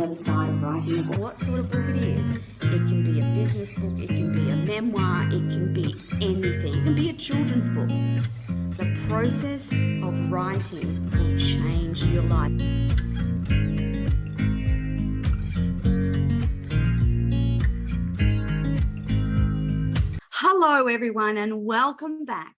the other side of writing a book. What sort of book it is. It can be a business book, it can be a memoir, it can be anything. It can be a children's book. The process of writing will change your life. Hello everyone and welcome back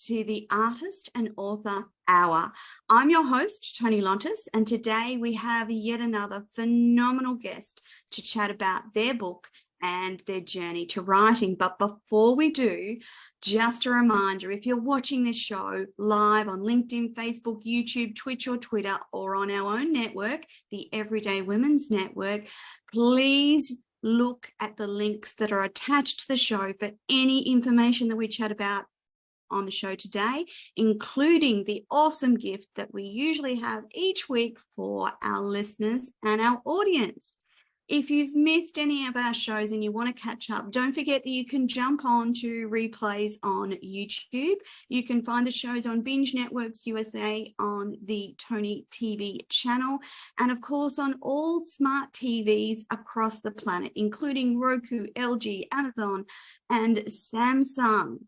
to the Artist and Author Hour. I'm your host, Toni Lontis, and today we have yet another phenomenal guest to chat about their book and their journey to writing. But before we do, just a reminder, if you're watching this show live on LinkedIn, Facebook, YouTube, Twitch or Twitter, or on our own network, the Everyday Women's Network, please look at the links that are attached to the show for any information that we chat about on the show today, including the awesome gift that we usually have each week for our listeners and our audience. If you've missed any of our shows and you want to catch up, don't forget that you can jump on to replays on YouTube. You can find the shows on Binge Networks USA on the Toni TV channel, and of course on all smart TVs across the planet, including Roku, LG, Amazon, and Samsung.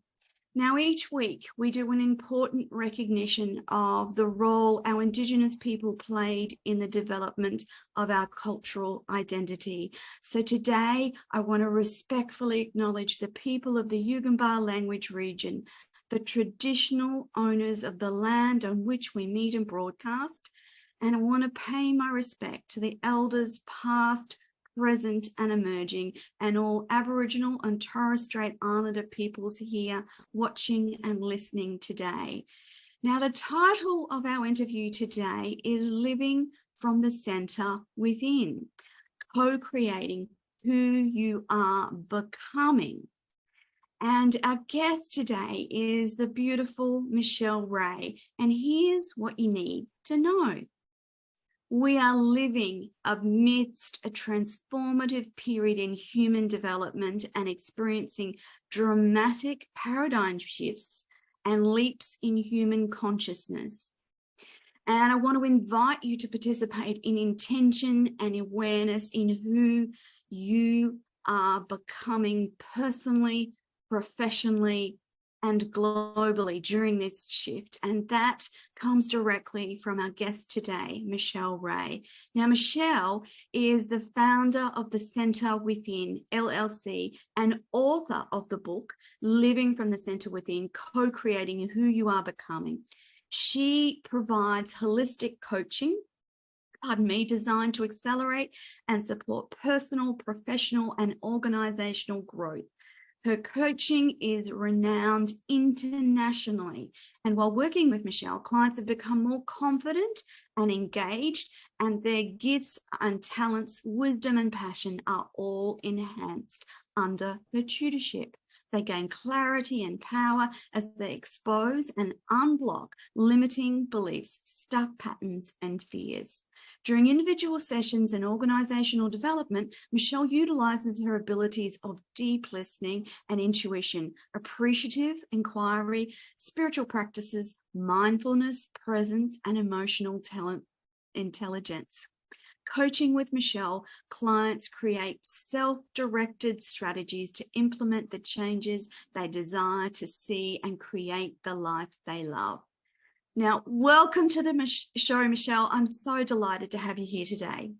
Now, each week we do an important recognition of the role our Indigenous people played in the development of our cultural identity. So today I want to respectfully acknowledge the people of the Yugambeh language region, the traditional owners of the land on which we meet and broadcast. And I want to pay my respect to the elders past, present and emerging, and all Aboriginal and Torres Strait Islander peoples here watching and listening today. Now, the title of our interview today is Living from the Centre Within, co-creating who you are becoming. And our guest today is the beautiful Michele Rae, and here's what you need to know. We are living amidst a transformative period in human development and experiencing dramatic paradigm shifts and leaps in human consciousness. And I want to invite you to participate in intention and awareness in who you are becoming personally, professionally, and globally during this shift. And that comes directly from our guest today, Michele Rae. Now, Michele is the founder of the Centre Within, LLC, and author of the book, Living from the Centre Within, Co-Creating Who You Are Becoming. She provides holistic coaching, designed to accelerate and support personal, professional, and organizational growth. Her coaching is renowned internationally. And while working with Michele, clients have become more confident and engaged, and their gifts and talents, wisdom and passion are all enhanced under her tutorship. They gain clarity and power as they expose and unblock limiting beliefs, stuck patterns, and fears. During individual sessions and organizational development, Michele utilizes her abilities of deep listening and intuition, appreciative inquiry, spiritual practices, mindfulness, presence, and emotional intelligence. Coaching with Michele, clients create self-directed strategies to implement the changes they desire to see and create the life they love. Now, welcome to the show, Michele. I'm so delighted to have you here today.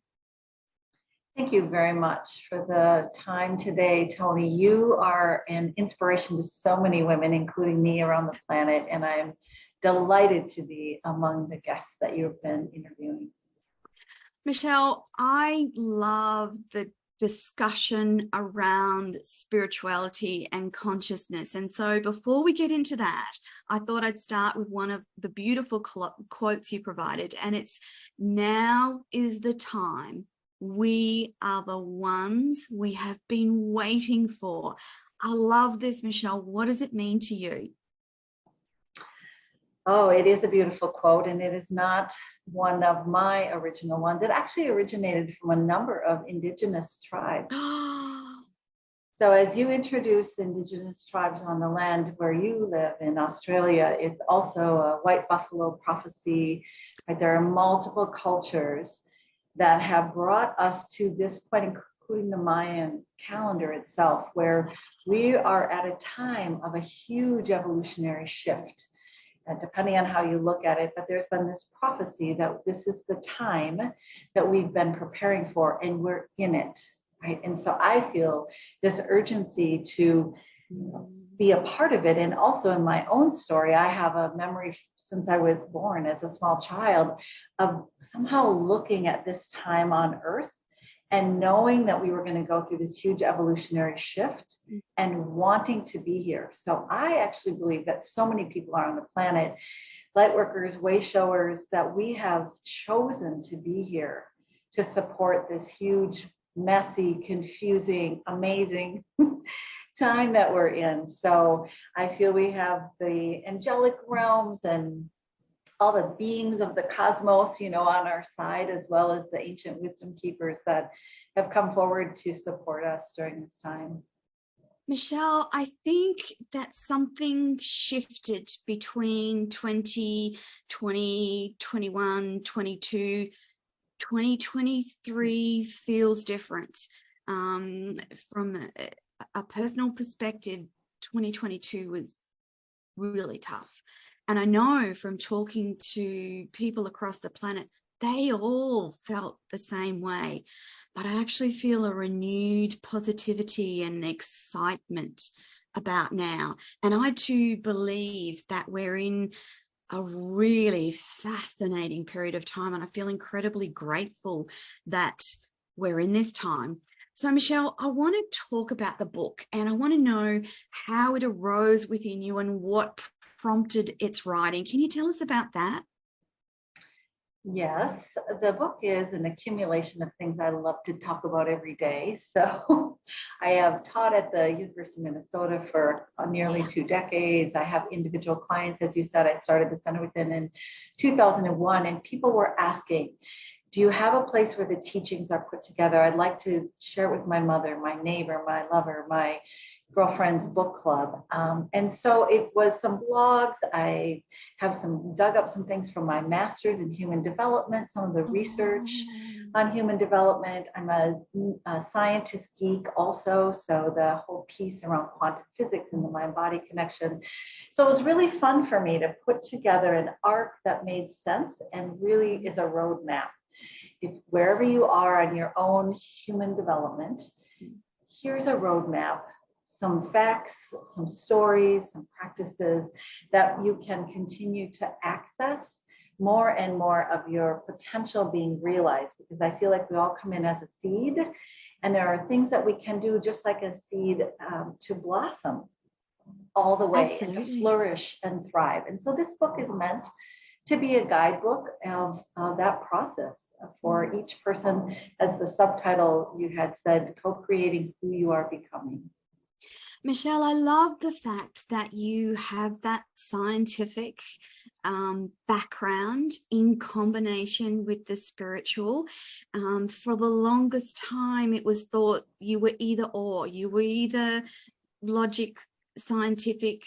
Thank you very much for the time today, Toni. You are an inspiration to so many women, including me, around the planet, and I'm delighted to be among the guests that you've been interviewing. Michele, I love the discussion around spirituality and consciousness. And so before we get into that, I thought I'd start with one of the beautiful quotes you provided, and it's, "Now is the time. We are the ones we have been waiting for." I love this, Michele. What does it mean to you? Oh, it is a beautiful quote, and it is not one of my original ones. It actually originated from a number of Indigenous tribes. So as you introduce Indigenous tribes on the land where you live in Australia, it's also a white buffalo prophecy. Right? There are multiple cultures that have brought us to this point, including the Mayan calendar itself, where we are at a time of a huge evolutionary shift. And depending on how you look at it, but there's been this prophecy that this is the time that we've been preparing for, and we're in it, right? And so I feel this urgency to be a part of it. And also in my own story, I have a memory since I was born as a small child of somehow looking at this time on Earth and knowing that we were going to go through this huge evolutionary shift and wanting to be here. So I actually believe that so many people are on the planet, light workers, way showers, that we have chosen to be here to support this huge, messy, confusing, amazing time that we're in. So I feel we have the angelic realms and all the beings of the cosmos, on our side, as well as the ancient wisdom keepers that have come forward to support us during this time. Michele, I think that something shifted between 2020, 21, 22. 2023 feels different. From a personal perspective, 2022 was really tough. And I know from talking to people across the planet, they all felt the same way. But I actually feel a renewed positivity and excitement about now. And I too believe that we're in a really fascinating period of time. And I feel incredibly grateful that we're in this time. So, Michele, I want to talk about the book, and I want to know how it arose within you and what prompted its writing. Can you tell us about that? Yes, the book is an accumulation of things I love to talk about every day. So I have taught at the University of Minnesota for nearly 2 decades. I have individual clients. As you said, I started the Center Within in 2001, and people were asking, do you have a place where the teachings are put together? I'd like to share it with my mother, my neighbor, my lover, my girlfriend's book club. And so it was some blogs. I have dug up some things from my master's in human development, some of the research on human development. I'm a scientist geek also. So the whole piece around quantum physics and the mind-body connection. So it was really fun for me to put together an arc that made sense and really is a roadmap. If wherever you are on your own human development, here's a roadmap, some facts, some stories, some practices that you can continue to access more and more of your potential being realized, because I feel like we all come in as a seed, and there are things that we can do just like a seed to blossom all the way and to flourish and thrive. And so this book is meant to be a guidebook of that process for each person, as the subtitle you had said, co-creating who you are becoming. Michele, I love the fact that you have that scientific background in combination with the spiritual. For the longest time, it was thought you were either or. You were either logic, scientific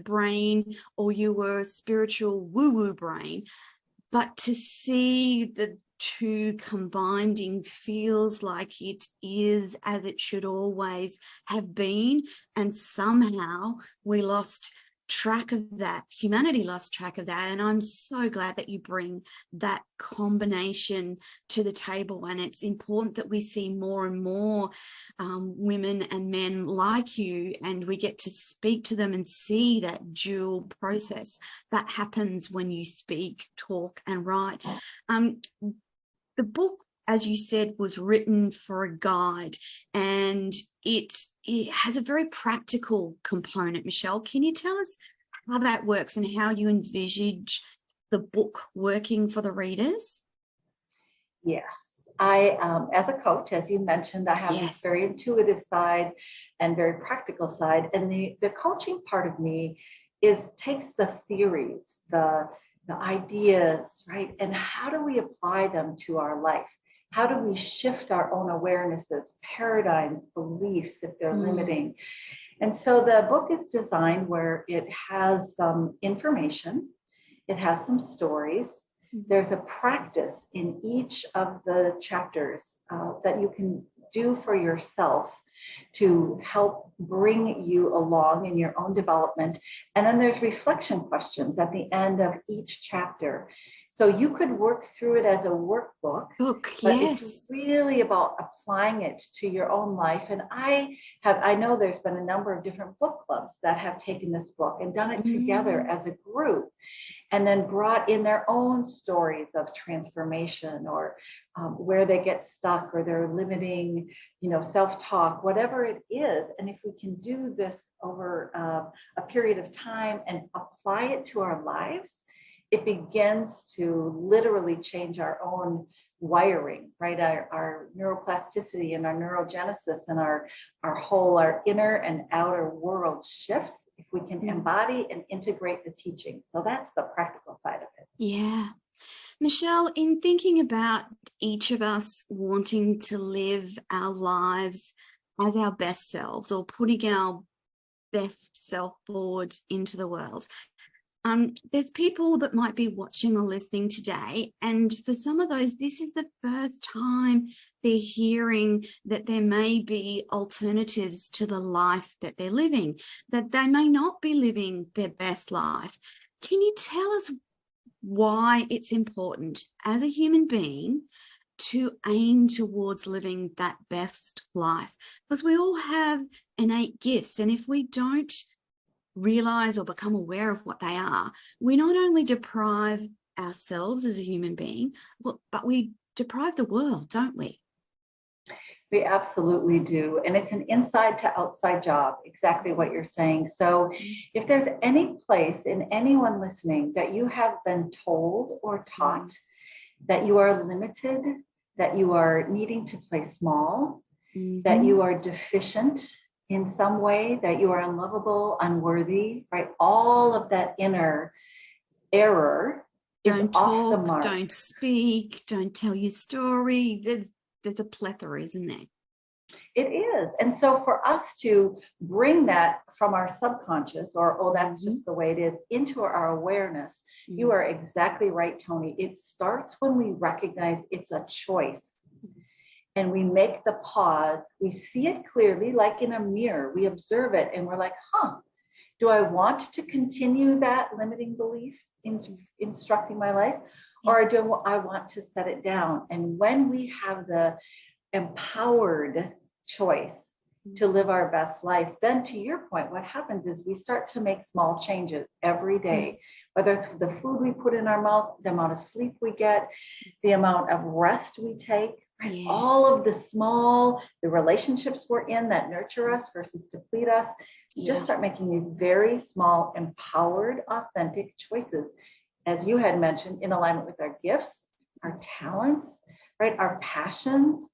brain, or you were a spiritual woo-woo brain. But to see the two combining feels like it is as it should always have been, and somehow we lost track of that. Humanity lost track of that, and I'm so glad that you bring that combination to the table. And it's important that we see more and more women and men like you, and we get to speak to them and see that dual process that happens when you speak, talk, and write. The book, as you said, was written for a guide, and it has a very practical component. Michele, can you tell us how that works and how you envisage the book working for the readers? Yes. I, as a coach, as you mentioned, I have this very intuitive side and very practical side. And the coaching part of me takes the theories, the ideas, right? And how do we apply them to our life? How do we shift our own awarenesses, paradigms, beliefs if they're limiting? And so the book is designed where it has some information, it has some stories, There's a practice in each of the chapters that you can do for yourself to help bring you along in your own development. And then there's reflection questions at the end of each chapter. So you could work through it as a workbook, but it's really about applying it to your own life. And I know there's been a number of different book clubs that have taken this book and done it together as a group, and then brought in their own stories of transformation, or where they get stuck, or they're limiting, self-talk, whatever it is. And if we can do this over a period of time and apply it to our lives, it begins to literally change our own wiring, right? Our neuroplasticity and our neurogenesis and our inner and outer world shifts if we can embody and integrate the teaching. So that's the practical side of it. Yeah. Michele, in thinking about each of us wanting to live our lives as our best selves, or putting our best self forward into the world, there's people that might be watching or listening today, and for some of those, this is the first time they're hearing that there may be alternatives to the life that they're living, that they may not be living their best life. Can you tell us why it's important as a human being to aim towards living that best life? Because we all have innate gifts, and if we don't realize or become aware of what they are, we not only deprive ourselves as a human being, but we deprive the world, don't we? We absolutely do. And it's an inside to outside job, exactly what you're saying. So if there's any place in anyone listening that you have been told or taught that you are limited, that you are needing to play small, that you are deficient in some way, that you are unlovable, unworthy, right? All of that inner error is off the mark. Don't speak, don't tell your story. There's a plethora, isn't there? It is. And so for us to bring that from our subconscious, or, that's just the way it is, into our awareness, you are exactly right, Toni. It starts when we recognize it's a choice. And we make the pause, we see it clearly, like in a mirror, we observe it and we're like, do I want to continue that limiting belief in instructing my life? Or do I want to set it down? And when we have the empowered choice to live our best life, then to your point, what happens is we start to make small changes every day, whether it's the food we put in our mouth, the amount of sleep we get, the amount of rest we take. Right? Yes. All of the relationships we're in that nurture us versus deplete us, just start making these very small, empowered, authentic choices, as you had mentioned, in alignment with our gifts, our talents, right? Our passions.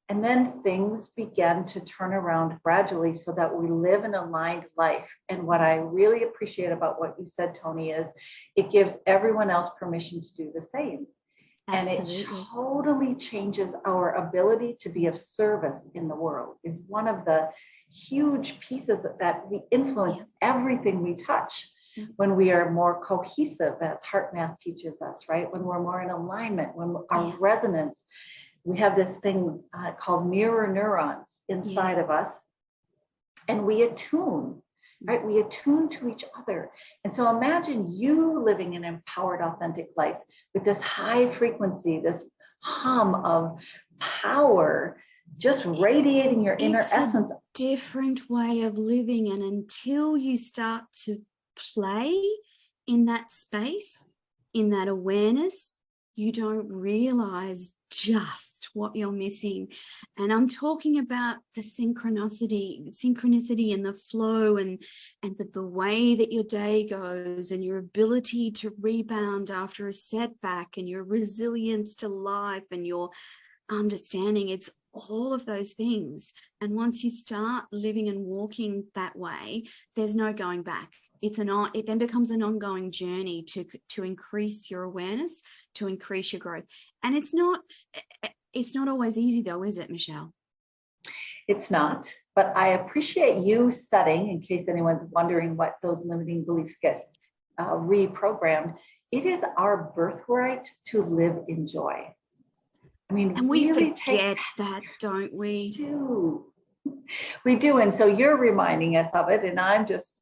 And then things begin to turn around gradually so that we live an aligned life. And what I really appreciate about what you said, Toni, is it gives everyone else permission to do the same. Absolutely. And it totally changes our ability to be of service in the world. Is one of the huge pieces that we influence everything we touch when we are more cohesive, as heart math teaches us, right? When we're more in alignment, when our resonance, we have this thing called mirror neurons inside of us, and we attune. Right? We attune to each other. And so imagine you living an empowered, authentic life with this high frequency, this hum of power, just radiating your inner essence. Different way of living. And until you start to play in that space, in that awareness, you don't realize just what you're missing. And I'm talking about the synchronicity and the flow and the way that your day goes, and your ability to rebound after a setback, and your resilience to life, and your understanding. It's all of those things. And once you start living and walking that way, there's no going back. It then becomes an ongoing journey to increase your awareness, to increase your growth. And it's not always easy though, is it, Michele? It's not, but I appreciate you setting, in case anyone's wondering what those limiting beliefs get reprogrammed. it is our birthright to live in joy. I mean, and we really forget that, don't we? We do. And so you're reminding us of it, and I'm just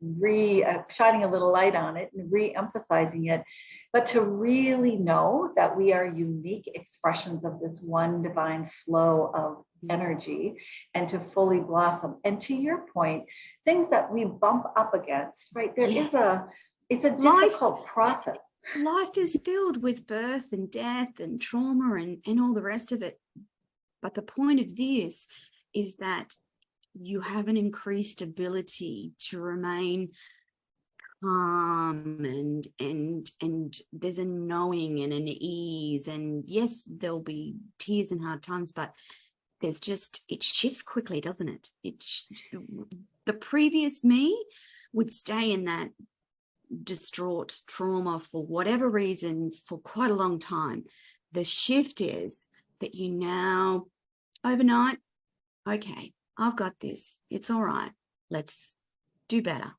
shining a little light on it and re-emphasizing it. But to really know that we are unique expressions of this one divine flow of energy, and to fully blossom. And to your point, things that we bump up against, right? It's a difficult process. Life is filled with birth and death and trauma and all the rest of it. But the point of this is that you have an increased ability to remain calm, and there's a knowing and an ease. And yes, there'll be tears and hard times, but there's just, it shifts quickly, doesn't it? The previous me would stay in that distraught trauma for whatever reason for quite a long time. The shift is that you now overnight, okay, I've got this, it's all right, let's do better.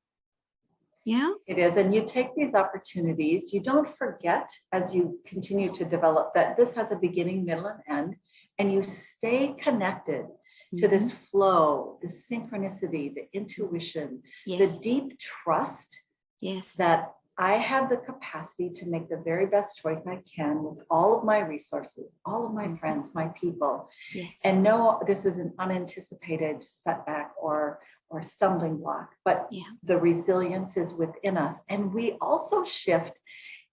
Yeah, it is. And you take these opportunities, you don't forget as you continue to develop that this has a beginning, middle, and end, and you stay connected to this flow, the synchronicity, the intuition, the deep trust that I have the capacity to make the very best choice I can with all of my resources, all of my friends, my people, and know this is an unanticipated setback or stumbling block, but the resilience is within us. And we also shift.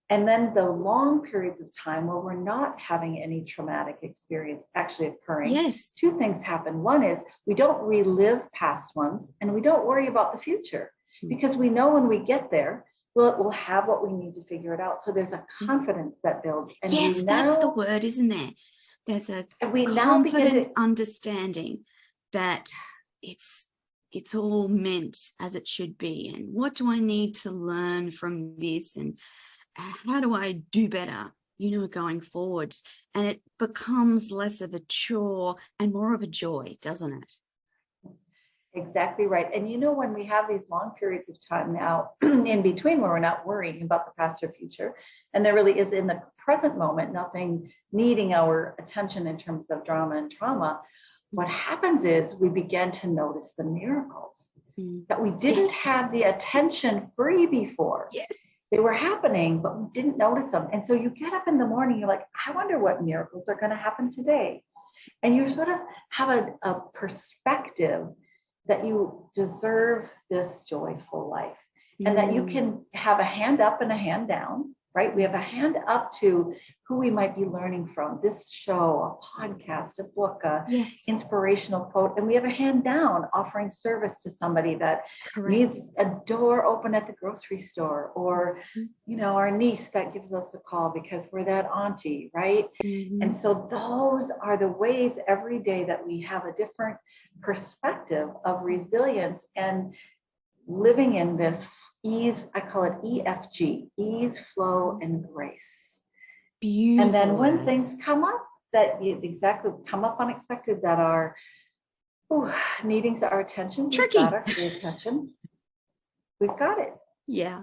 And then the long periods of time where we're not having any traumatic experience actually occurring, two things happen. One is we don't relive past ones, and we don't worry about the future, because we know when we get there, we'll have what we need to figure it out. So there's a confidence that builds. And that's the word, isn't there? There's a confident understanding that it's all meant as it should be. And what do I need to learn from this? And how do I do better, going forward? And it becomes less of a chore and more of a joy, doesn't it? Exactly right. And when we have these long periods of time now in between where we're not worrying about the past or future, and there really is in the present moment nothing needing our attention in terms of drama and trauma, what happens is we begin to notice the miracles that we didn't have the attention free before. They were happening, but we didn't notice them. And so you get up in the morning, you're like, I wonder what miracles are going to happen today. And you sort of have a perspective that you deserve this joyful life, and that you can have a hand up and a hand down, right? We have a hand up to who we might be learning from, this show, a podcast, a book, a inspirational quote. And we have a hand down offering service to somebody that needs a door open at the grocery store, or, our niece that gives us a call because we're that auntie, right? And so those are the ways every day that we have a different perspective of resilience and living in this ease. I call it EFG, ease, flow, and grace. Beautiful. And then when things come up that come up unexpected, that are needing our attention, tricky, we've got our free attention, we've got it. Yeah.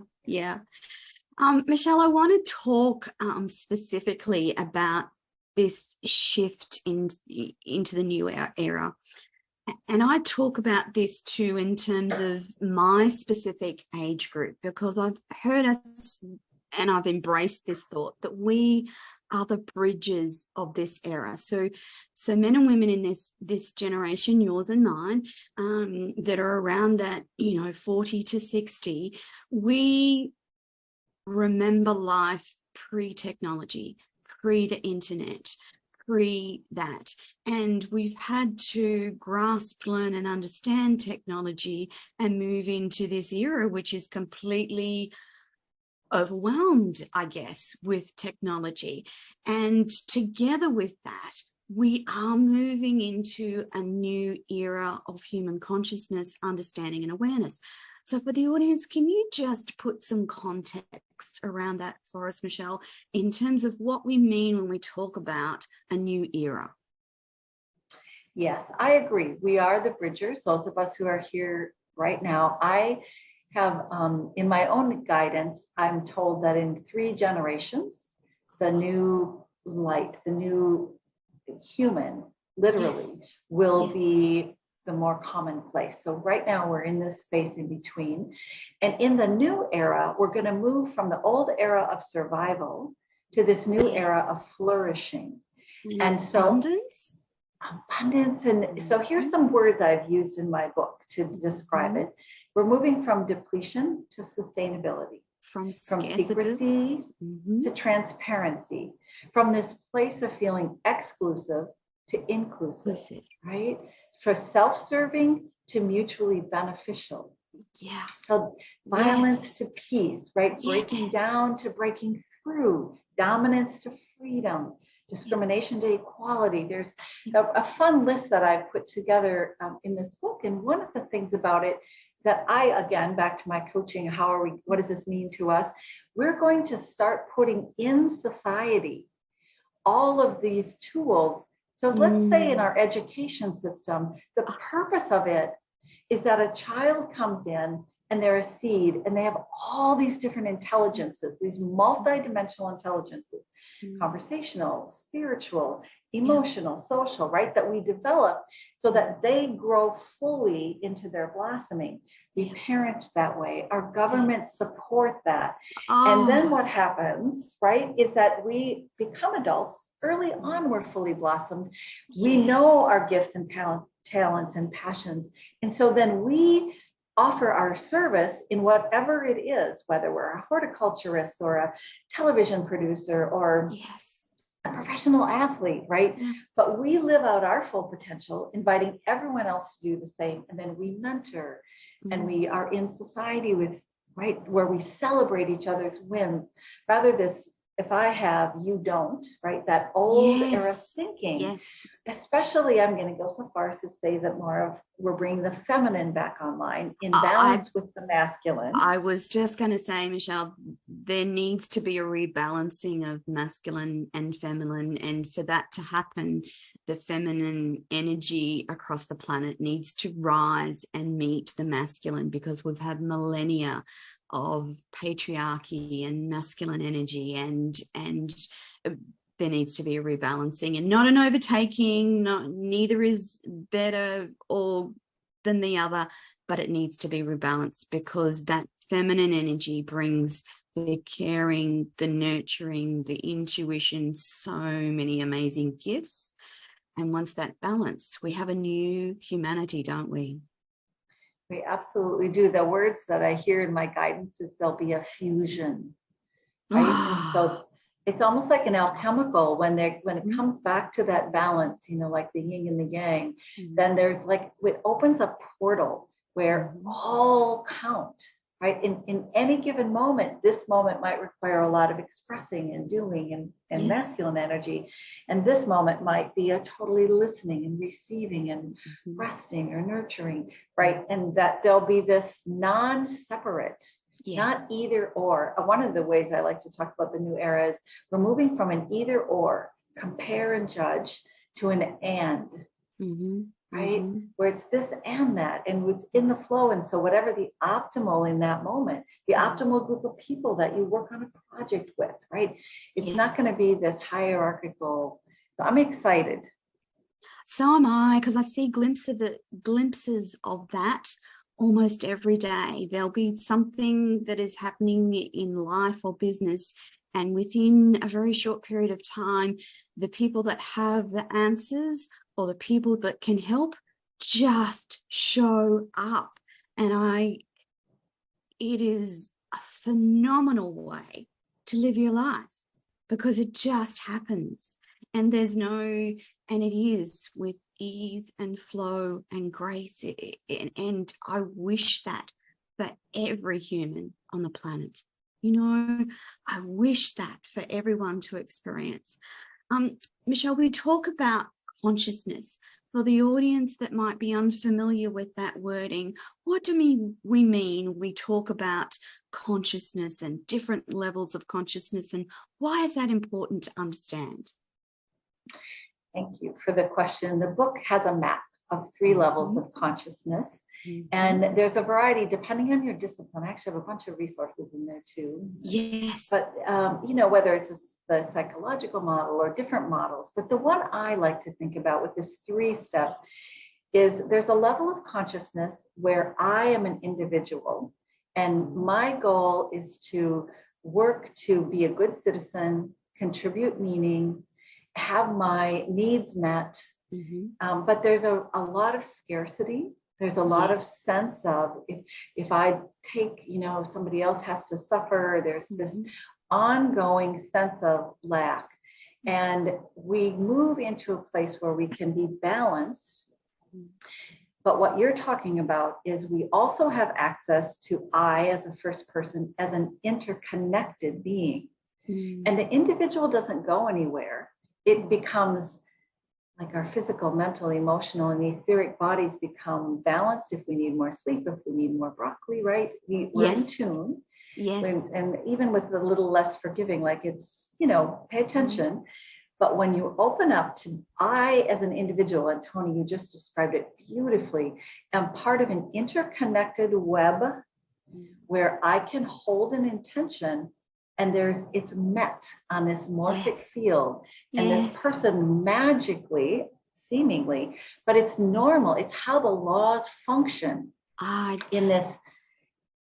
Michele, I want to talk specifically about this shift into the new era. And I talk about this too in terms of my specific age group, because I've heard us and I've embraced this thought that we are the bridges of this era. So men and women in this generation, yours and mine, that are around that, 40 to 60, we remember life pre-technology, pre the internet, pre that, and we've had to grasp, learn, and understand technology and move into this era, which is completely overwhelmed, I guess, with technology. And together with that, we are moving into a new era of human consciousness, understanding, and awareness. So for the audience, can you just put some context around that for us, Michele, in terms of what we mean when we talk about a new era? Yes, I agree. We are the bridgers, those of us who are here right now. I have, in my own guidance, I'm told that in 3 generations, the new light, the new human, literally, will be the more commonplace. So right now we're in this space in between. And in the new era, we're going to move from the old era of survival to this new era of flourishing. And so abundance. And so here's some words I've used in my book to describe it. We're moving from depletion to sustainability, from secrecy to transparency, from this place of feeling exclusive to inclusive, right? For self-serving to mutually beneficial. Yeah. So violence to peace, right? Breaking down to breaking through, dominance to freedom, discrimination to equality. There's a fun list that I've put together in this book. And one of the things about it that again, back to my coaching, what does this mean to us? We're going to start putting in society all of these tools. So let's say in our education system, the purpose of it is that a child comes in and they're a seed and they have all these different intelligences, these multidimensional intelligences, conversational, spiritual, emotional, social, right? That we develop so that they grow fully into their blossoming. We parent that way. Our governments support that. And then what happens, right, is that we become adults. Early on, we're fully blossomed. We know our gifts and talents and passions. And so then we offer our service in whatever it is, whether we're a horticulturist or a television producer or a professional athlete, right? But we live out our full potential, inviting everyone else to do the same. And then we mentor and we are in society with, right, where we celebrate each other's wins, rather this, if I have, you don't, right? That old era thinking, especially I'm going to go so far as to say that more of we're bringing the feminine back online in balance with the masculine. I was just going to say, Michelle, there needs to be a rebalancing of masculine and feminine. And for that to happen, the feminine energy across the planet needs to rise and meet the masculine, because we've had millennia of patriarchy and masculine energy, and there needs to be a rebalancing and not an overtaking. Neither is better or than the other, but it needs to be rebalanced, because that feminine energy brings the caring, the nurturing, the intuition, so many amazing gifts. And once that balance, we have a new humanity, don't we? We absolutely do. The words that I hear in my guidance is there'll be a fusion, right? And so it's almost like an alchemical when it comes back to that balance, you know, like the yin and the yang, then there's like, it opens a portal where all count, right? In any given moment, this moment might require a lot of expressing and doing and masculine energy. And this moment might be a totally listening and receiving and resting or nurturing, right? And that there'll be this non-separate, not either or. One of the ways I like to talk about the new era is we're moving from an either or, compare and judge, to an and. Right? Where it's this and that, and it's in the flow. And so whatever the optimal in that moment, the optimal group of people that you work on a project with, right? It's not going to be this hierarchical. So I'm excited. So am I, because I see glimpses of that almost every day. There'll be something that is happening in life or business, and within a very short period of time, the people that have the answers or the people that can help just show up. And it is a phenomenal way to live your life, because it just happens. And it is with ease and flow and grace. And I wish that for every human on the planet. You know, I wish that for everyone to experience. Michele, we talk about consciousness. For the audience that might be unfamiliar with that wording, what do we mean? We talk about consciousness and different levels of consciousness, and why is that important to understand? Thank you for the question. The book has a map of 3 levels of consciousness. And there's a variety depending on your discipline. I actually have a bunch of resources in there too. Yes. But, whether it's the psychological model or different models, but the one I like to think about with this 3-step is there's a level of consciousness where I am an individual and my goal is to work to be a good citizen, contribute meaning, have my needs met. But there's a lot of scarcity. There's a lot of sense of if I take, somebody else has to suffer. There's this ongoing sense of lack. And we move into a place where we can be balanced. But what you're talking about is we also have access to I as a first person, as an interconnected being. And the individual doesn't go anywhere. It becomes like our physical, mental, emotional, and etheric bodies become balanced if we need more sleep, if we need more broccoli, right? We're in tune. Yes. And even with a little less forgiving, like it's, pay attention. But when you open up to I as an individual, and Toni, you just described it beautifully, am part of an interconnected web where I can hold an intention and it's met on this morphic field. And this person magically, seemingly, but it's normal. It's how the laws function in this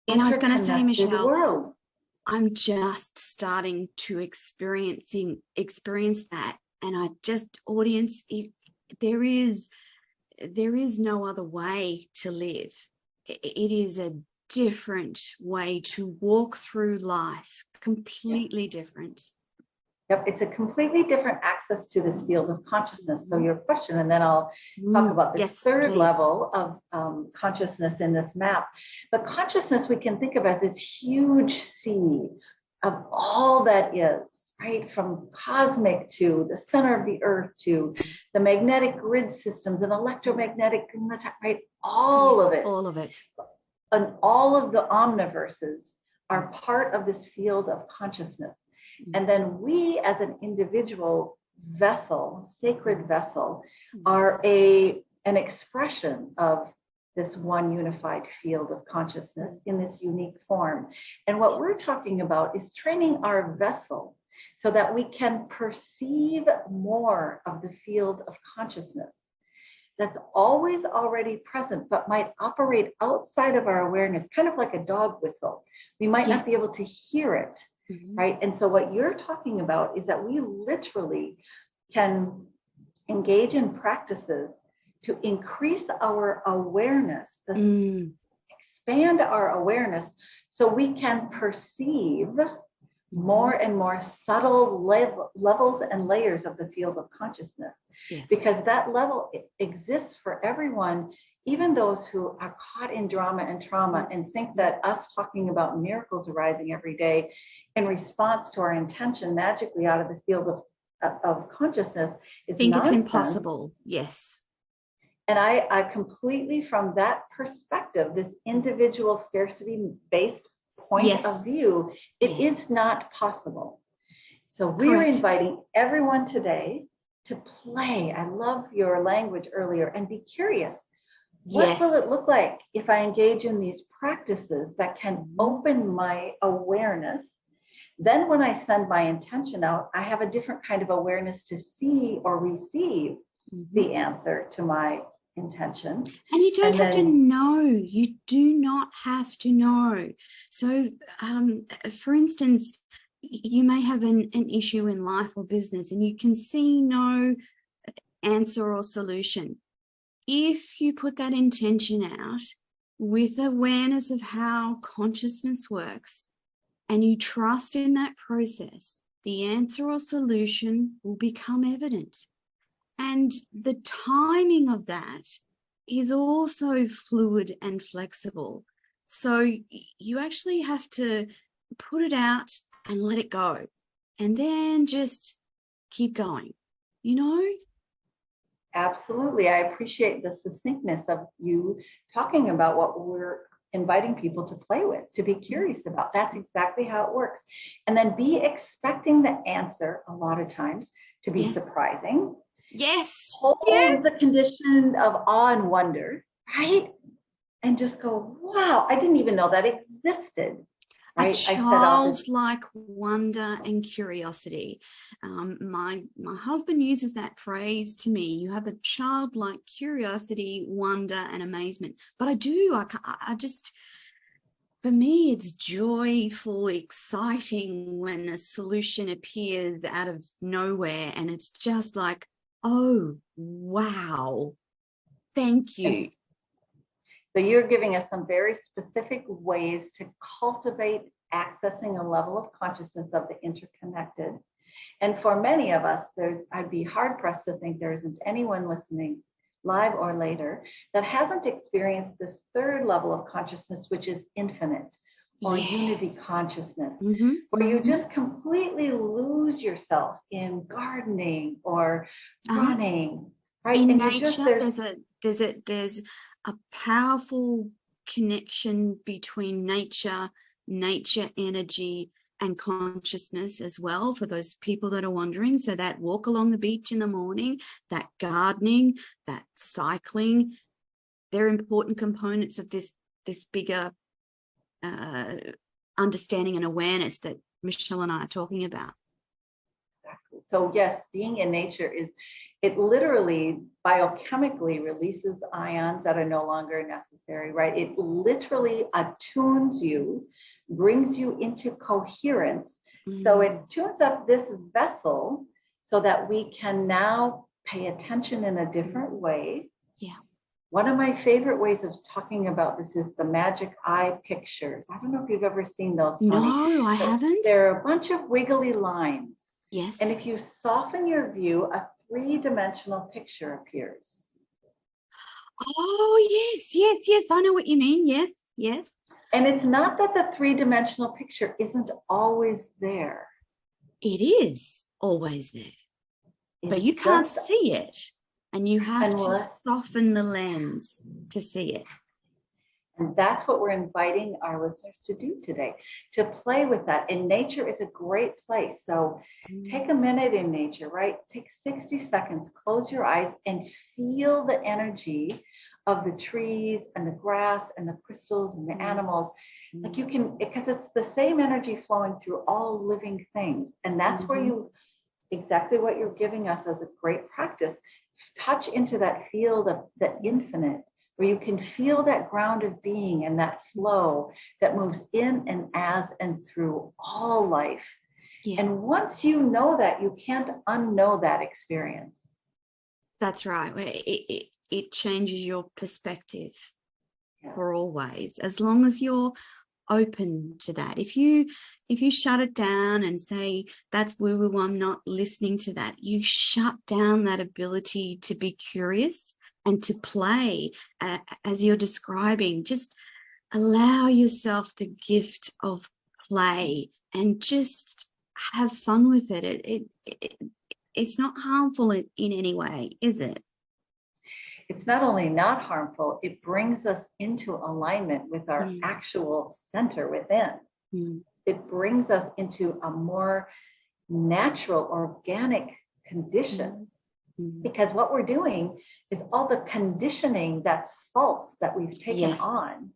and I was going to say, interconnected Michele, world. I'm just starting to experience that. And I just, audience, there is no other way to live. It is a different way to walk through life, completely different. Yep, it's a completely different access to this field of consciousness. So your question, and then I'll talk about this third level of consciousness in this map. But consciousness we can think of as this huge sea of all that is, right? From cosmic to the center of the earth to the magnetic grid systems and electromagnetic, right? All of it. All of it. And all of the omniverses are part of this field of consciousness. And then we as an individual vessel, sacred vessel, are an expression of this one unified field of consciousness in this unique form. And what we're talking about is training our vessel so that we can perceive more of the field of consciousness that's always already present, but might operate outside of our awareness, kind of like a dog whistle. We might not be able to hear it. Right. And so what you're talking about is that we literally can engage in practices to increase our awareness, expand our awareness so we can perceive more and more subtle levels and layers of the field of consciousness. Because that level exists for everyone, even those who are caught in drama and trauma and think that us talking about miracles arising every day in response to our intention magically out of the field of consciousness is nonsense. It's impossible. Yes. And I completely, from that perspective, this individual scarcity-based point of view, it is not possible. So we're inviting everyone today to play. I love your language earlier, and be curious. What will it look like if I engage in these practices that can open my awareness? Then when I send my intention out, I have a different kind of awareness to see or receive the answer to my intention. And you don't have to know. You do not have to know. So, for instance, you may have an issue in life or business and you can see no answer or solution. If you put that intention out with awareness of how consciousness works and you trust in that process, the answer or solution will become evident. And the timing of that is also fluid and flexible. So you actually have to put it out and let it go, and then just keep going, Absolutely. I appreciate the succinctness of you talking about what we're inviting people to play with, to be curious about. That's exactly how it works. And then be expecting the answer a lot of times to be surprising. Yes. Hold Yes. the condition of awe and wonder, right? And just go, wow, I didn't even know that existed. A Right? childlike wonder and curiosity. My husband uses that phrase to me. You have a childlike curiosity, wonder, and amazement. But I do. I just, for me, it's joyful, exciting when a solution appears out of nowhere, and it's just like, oh wow, thank you. So you're giving us some very specific ways to cultivate accessing a level of consciousness of the interconnected. And for many of us, I'd be hard pressed to think there isn't anyone listening, live or later, that hasn't experienced this third level of consciousness, which is infinite or unity consciousness, where you just completely lose yourself in gardening or running, right? In and nature, there's a powerful connection between nature energy, and consciousness as well, for those people that are wondering. So that walk along the beach in the morning, that gardening, that cycling, they're important components of this bigger understanding and awareness that Michele and I are talking about. Exactly. So yes, being in nature it literally biochemically releases ions that are no longer necessary, right? It literally attunes you, brings you into coherence. So it tunes up this vessel so that we can now pay attention in a different way. Yeah. One of my favorite ways of talking about this is the magic eye pictures. I don't know if you've ever seen those, Toni. No, I haven't. They're a bunch of wiggly lines. Yes. And if you soften your view, a three-dimensional picture appears. Oh, yes. I know what you mean. Yes. And it's not that the three-dimensional picture isn't always there. It is always there. But you can't see it. And you have to soften the lens to see it. And that's what we're inviting our listeners to do today, to play with that. And nature is a great place. So take a minute in nature, right? Take 60 seconds, close your eyes and feel the energy of the trees and the grass and the crystals and the animals. Like you can, because it's the same energy flowing through all living things. And that's where you, exactly what you're giving us as a great practice, touch into that field of the infinite, where you can feel that ground of being and that flow that moves in and as and through all life. Yeah. And once you know that, you can't unknow that experience. That's right. It changes your perspective for always, as long as you're open to that. If you shut it down and say, that's woo-woo, I'm not listening to that, you shut down that ability to be curious and to play, as you're describing. Just allow yourself the gift of play and just have fun with it. It's not harmful in any way, is it? It's not only not harmful, it brings us into alignment with our actual center within. It brings us into a more natural, organic condition. Because what we're doing is all the conditioning that's false that we've taken on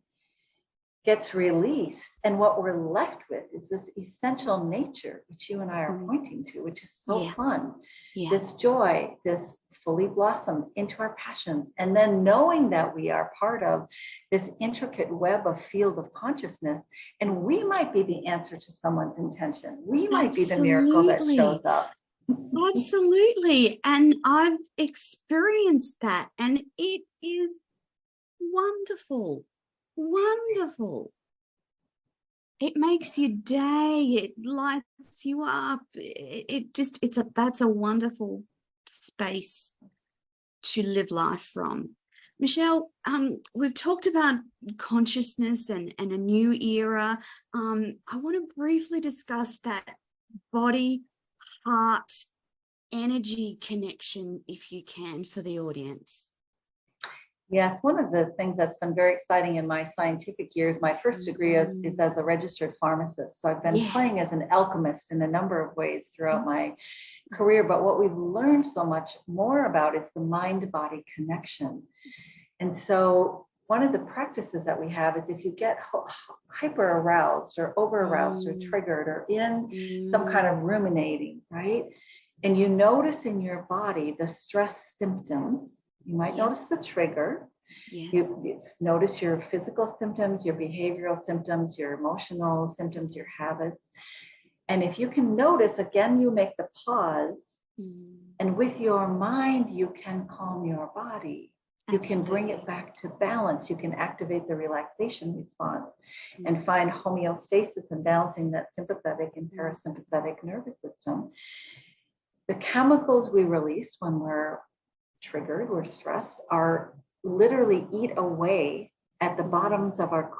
gets released. And what we're left with is this essential nature, which you and I are pointing to, which is so fun. This joy, this fully blossomed into our passions. And then knowing that we are part of this intricate web of field of consciousness, and we might be the answer to someone's intention. We might be the miracle that shows up. Absolutely. And I've experienced that, and it is wonderful. It makes your day, it lights you up. That's a wonderful space to live life from. Michele, we've talked about consciousness and a new era. I want to briefly discuss that body, heart, energy connection, if you can, for the audience. Yes, one of the things that's been very exciting in my scientific years, my first degree is as a registered pharmacist. So I've been playing as an alchemist in a number of ways throughout my career, but what we've learned so much more about is the mind-body connection. And so one of the practices that we have is if you get hyper aroused or over aroused or triggered or in some kind of ruminating, right? And you notice in your body the stress symptoms, you might notice the trigger. Yes. You notice your physical symptoms, your behavioral symptoms, your emotional symptoms, your habits. And if you can notice, again, you make the pause, and with your mind, you can calm your body. You can bring it back to balance. You can activate the relaxation response and find homeostasis and balancing that sympathetic and parasympathetic nervous system. The chemicals we release when we're triggered, we're stressed, are literally eat away at the bottoms of our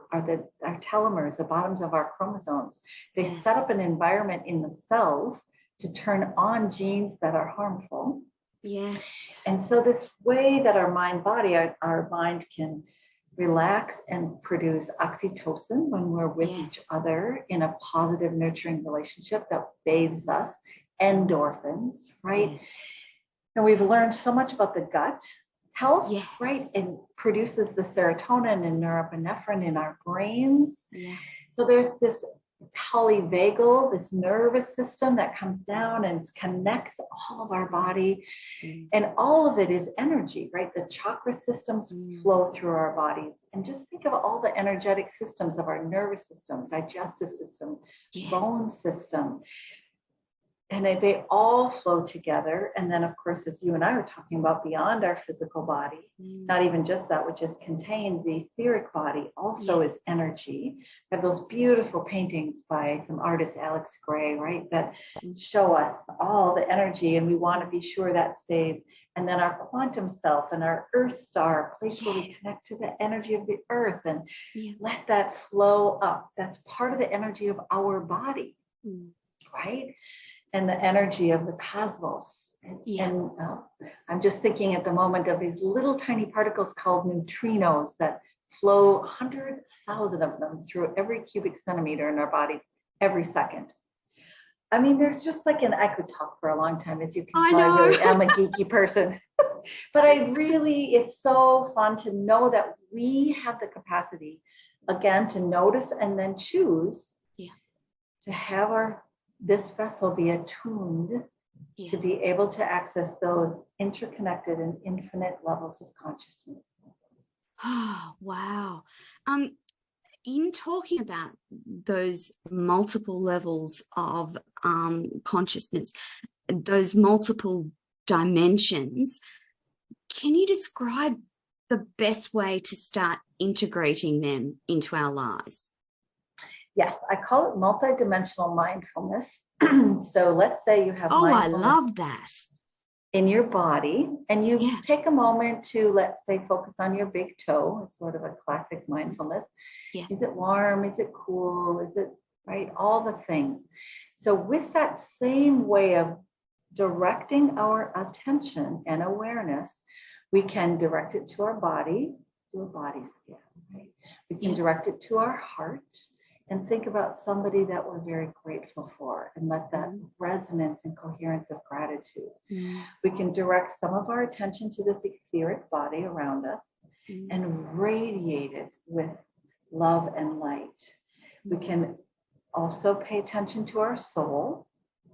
telomeres, the bottoms of our chromosomes. They set up an environment in the cells to turn on genes that are harmful. Yes. And so this way that our mind can relax and produce oxytocin when we're with each other in a positive, nurturing relationship that bathes us, endorphins, right? Yes. And we've learned so much about the gut health, right? It produces the serotonin and norepinephrine in our brains. Yeah. So there's this polyvagal, this nervous system that comes down and connects all of our body. And all of it is energy, right? The chakra systems flow through our bodies. And just think of all the energetic systems of our nervous system, digestive system, bone system. And they all flow together. And then, of course, as you and I were talking about, beyond our physical body, not even just that which is contained, the etheric body also is energy. We have those beautiful paintings by some artist, Alex Gray, right, that show us all the energy, and we want to be sure that stays. And then our quantum self and our earth star, a place where we connect to the energy of the earth and let that flow up. That's part of the energy of our body, right? And the energy of the cosmos. And I'm just thinking at the moment of these little tiny particles called neutrinos that flow 100,000 of them through every cubic centimeter in our bodies every second. I mean, there's just like, and I could talk for a long time, as you can tell, I really am a geeky person. But it's so fun to know that we have the capacity, again, to notice and then choose to have this vessel be attuned to be able to access those interconnected and infinite levels of consciousness. Oh, wow. In talking about those multiple levels of consciousness, those multiple dimensions, can you describe the best way to start integrating them into our lives? Yes, I call it multidimensional mindfulness. So let's say you have I love that. In your body, and you take a moment to, let's say, focus on your big toe. It's sort of a classic mindfulness. Yes. Is it warm? Is it cool? Is it, right? All the things. So with that same way of directing our attention and awareness, we can direct it to our body, do a body scan, right? We can direct it to our heart, and think about somebody that we're very grateful for, and let that resonance and coherence of gratitude. We can direct some of our attention to this etheric body around us and radiate it with love and light. We can also pay attention to our soul,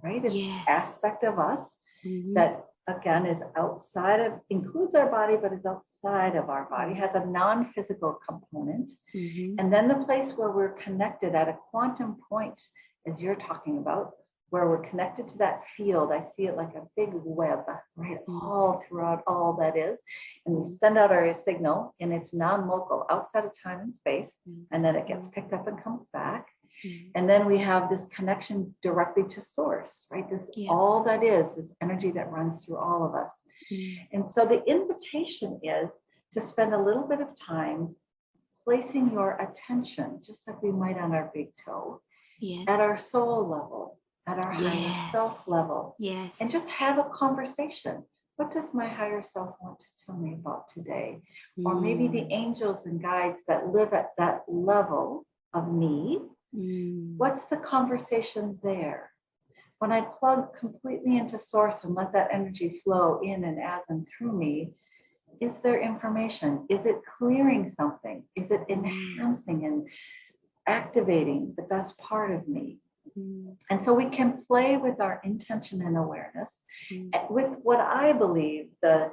right? It's an aspect of us that, again, is outside of, includes our body, but is outside of our body, has a non-physical component. And then the place where we're connected at a quantum point, as you're talking about, where we're connected to that field. I see it like a big web, right? All throughout all that is. And we send out our signal, and it's non-local, outside of time and space. And then it gets picked up and comes back. And then we have this connection directly to source, right? This all that is this energy that runs through all of us. And so the invitation is to spend a little bit of time placing your attention, just like we might on our big toe, at our soul level, at our higher self level, and just have a conversation. What does my higher self want to tell me about today? Or maybe the angels and guides that live at that level of me. What's the conversation there? when I plug completely into source and let that energy flow in and as and through me, is there information? Is it clearing something? Is it enhancing and activating the best part of me? And so we can play with our intention and awareness with what I believe the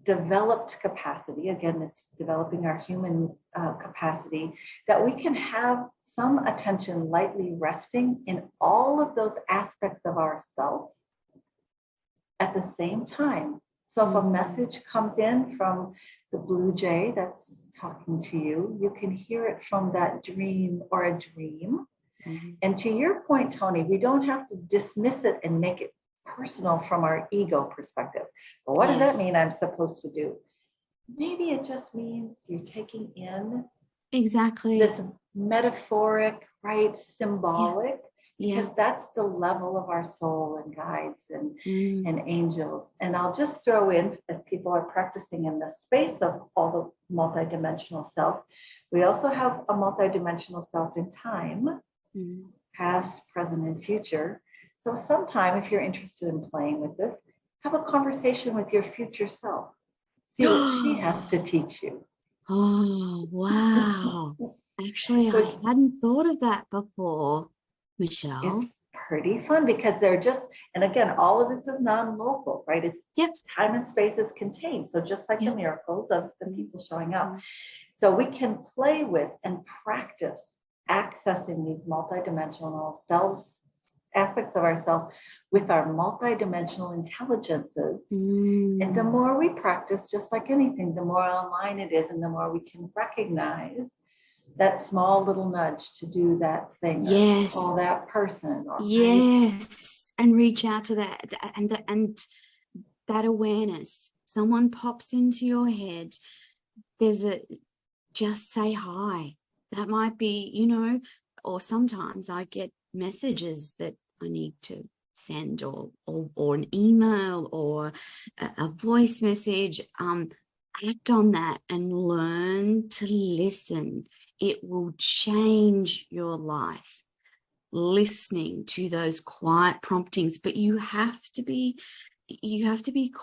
developed capacity, again, this developing our human capacity, that we can have some attention lightly resting in all of those aspects of ourself at the same time. So if a message comes in from the blue jay that's talking to you, you can hear it from that dream or a dream. And to your point, Toni, we don't have to dismiss it and make it personal from our ego perspective. But what does that mean I'm supposed to do? Maybe it just means you're taking in this metaphoric, right, symbolic, because that's the level of our soul and guides and angels. And I'll just throw in, as people are practicing in the space of all the multidimensional self, we also have a multidimensional self in time, past, present, and future. So sometime, if you're interested in playing with this, have a conversation with your future self. See what she has to teach you. Oh, wow. Actually, I hadn't thought of that before, Michele. It's pretty fun because they're just, and again, all of this is non-local, right? It's time and space is contained. So just like the miracles of the people showing up. So we can play with and practice accessing these multidimensional selves, aspects of ourselves with our multidimensional intelligences. And the more we practice, just like anything, the more online it is, and the more we can recognize that small little nudge to do that thing, or call that person, or and reach out to that, and that awareness. Someone pops into your head, there's a just say hi. That might be, you know, or sometimes I get messages that I need to send, or an email, or a voice message. Act on that and learn to listen. It will change your life. Listening to those quiet promptings, but you have to be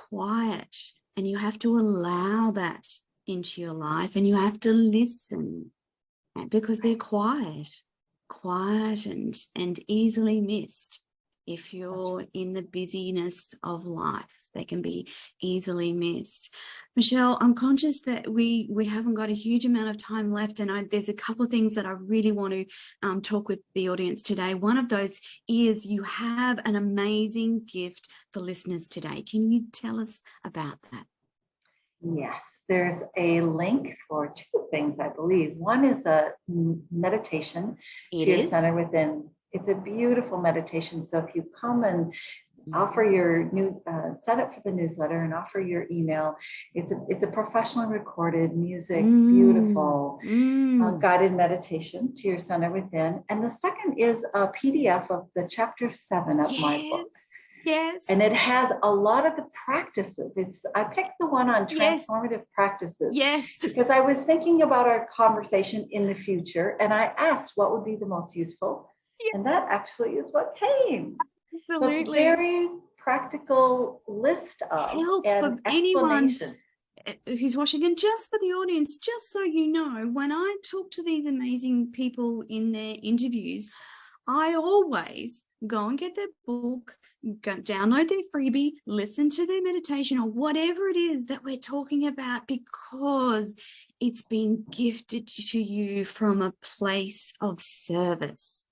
quiet, and you have to allow that into your life, and you have to listen, because they're quiet and easily missed. If you're in the busyness of life, they can be easily missed. Michele, I'm conscious that we haven't got a huge amount of time left, and there's a couple of things that I really want to talk with the audience today. One of those is you have an amazing gift for listeners today. Can you tell us about that? Yes, there's a link for two things, I believe. One is a meditation to your center within. It's a beautiful meditation. So if you come and offer your sign up for the newsletter and offer your email, it's a professionally recorded music, beautiful guided meditation to your center within. And the second is a PDF of the chapter 7 of my book. Yes. And it has a lot of the practices. I picked the one on transformative practices. Yes. Because I was thinking about our conversation in the future, and I asked what would be the most useful. Yes. And that actually is what came. Absolutely. So it's a very practical list of help for anyone who's watching. And just for the audience, just so you know, when I talk to these amazing people in their interviews, I always go and get their book, go download their freebie, listen to their meditation, or whatever it is that we're talking about, because it's been gifted to you from a place of service.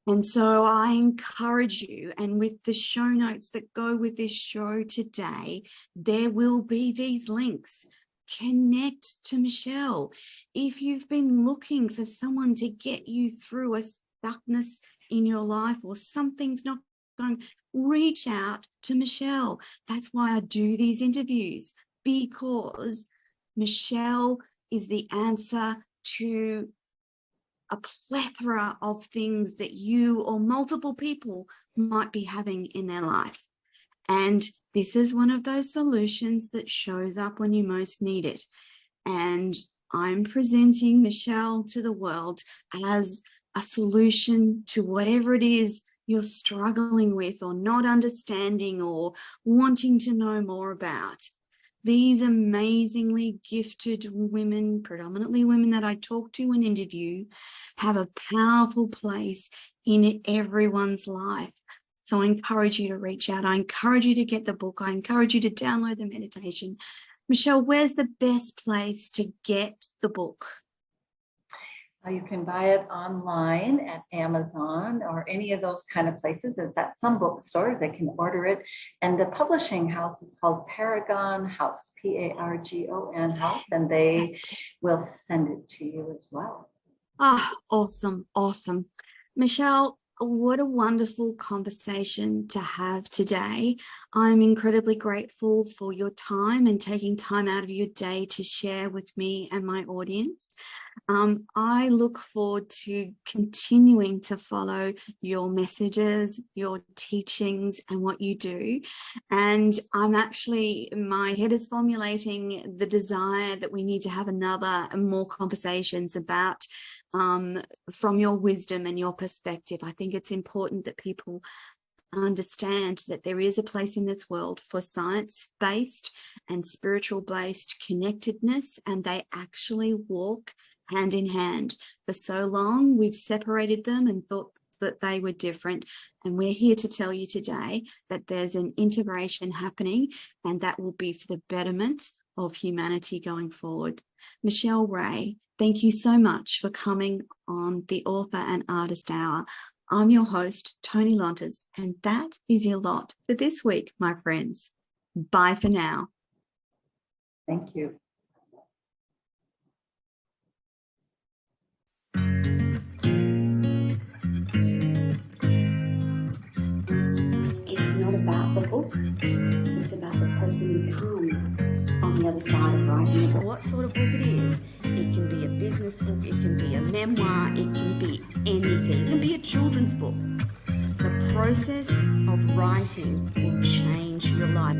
And so I encourage you, and with the show notes that go with this show today, there will be these links. Connect to Michele. If you've been looking for someone to get you through a stuckness in your life, or something's not going, reach out to Michele. That's why I do these interviews, because Michele is the answer to a plethora of things that you or multiple people might be having in their life. And this is one of those solutions that shows up when you most need it. And I'm presenting Michele to the world as a solution to whatever it is you're struggling with or not understanding or wanting to know more about. These amazingly gifted women, predominantly women that I talk to and interview, have a powerful place in everyone's life. So I encourage you to reach out. I encourage you to get the book. I encourage you to download the meditation. Michele, where's the best place to get the book? You can buy it online at Amazon or any of those kind of places. It's at some bookstores. They can order it. And the publishing house is called Paragon House, P-A-R-G-O-N House, and they will send it to you as well. Ah, awesome, awesome. Michele, what a wonderful conversation to have today. I'm incredibly grateful for your time and taking time out of your day to share with me and my audience. I look forward to continuing to follow your messages, your teachings, and what you do. And my head is formulating the desire that we need to have more conversations about from your wisdom and your perspective. I think it's important that people understand that there is a place in this world for science-based and spiritual-based connectedness, and they actually walk hand in hand. For so long, we've separated them and thought that they were different. And we're here to tell you today that there's an integration happening, and that will be for the betterment of humanity going forward. Michele Rae, thank you so much for coming on the Author and Artist Hour. I'm your host, Toni Lontis, and that is your lot for this week, my friends. Bye for now. Thank you. It's not about the book, it's about the person you become on the other side of writing a book. What sort of book it is. It can be a business book, it can be a memoir, it can be anything. It can be a children's book. The process of writing will change your life.